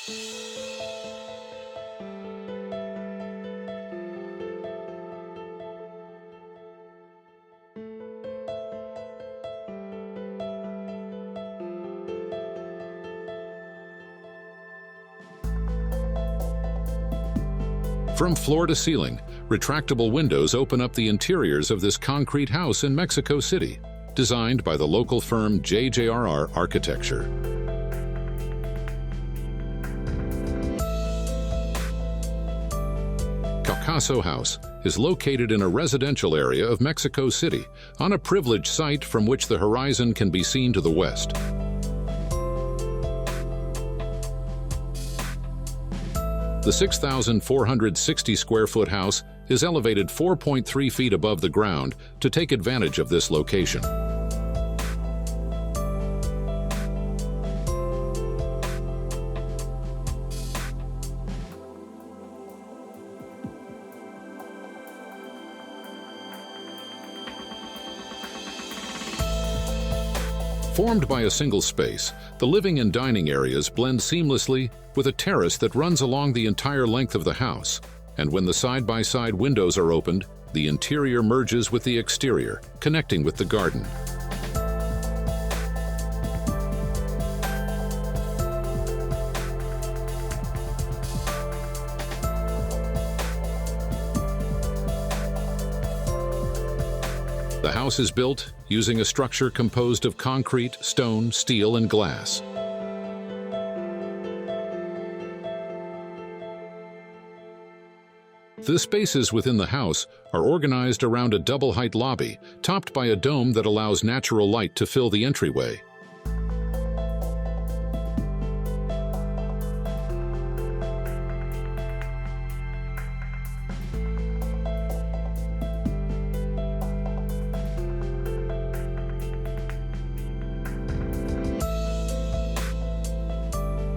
From floor to ceiling, retractable windows open up the interiors of this concrete house in Mexico City, designed by the local firm JJRR Architecture. Caucaso House is located in a residential area of Mexico City, on a privileged site from which the horizon can be seen to the west. The 6,460 square foot house is elevated 4.3 feet above the ground to take advantage of this location. Formed by a single space, the living and dining areas blend seamlessly with a terrace that runs along the entire length of the house. And when the side-by-side windows are opened, the interior merges with the exterior, connecting with the garden. The house is built using a structure composed of concrete, stone, steel, and glass. The spaces within the house are organized around a double-height lobby, topped by a dome that allows natural light to fill the entryway.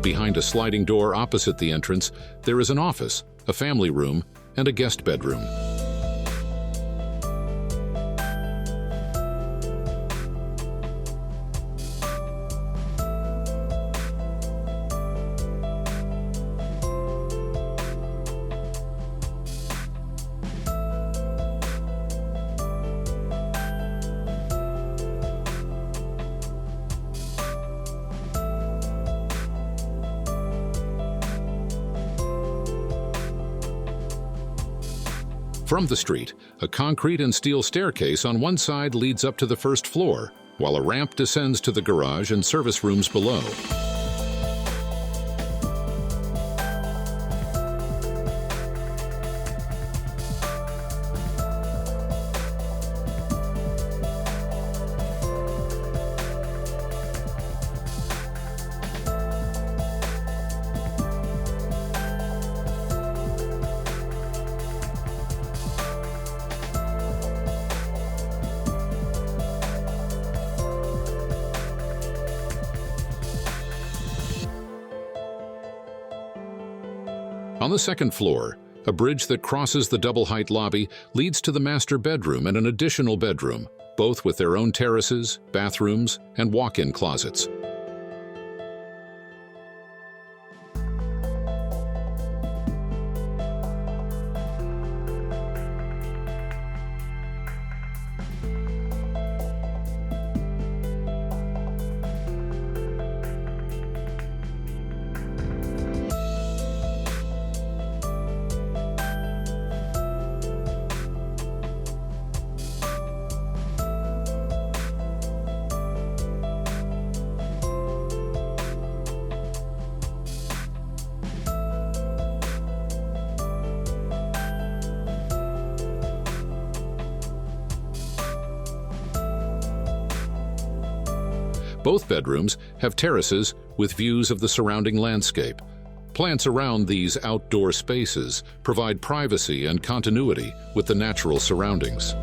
Behind a sliding door opposite the entrance, there is an office, a family room, and a guest bedroom. From the street, a concrete and steel staircase on one side leads up to the first floor, while a ramp descends to the garage and service rooms below. On the second floor, a bridge that crosses the double-height lobby leads to the master bedroom and an additional bedroom, both with their own terraces, bathrooms, and walk-in closets. Both bedrooms have terraces with views of the surrounding landscape. Plants around these outdoor spaces provide privacy and continuity with the natural surroundings.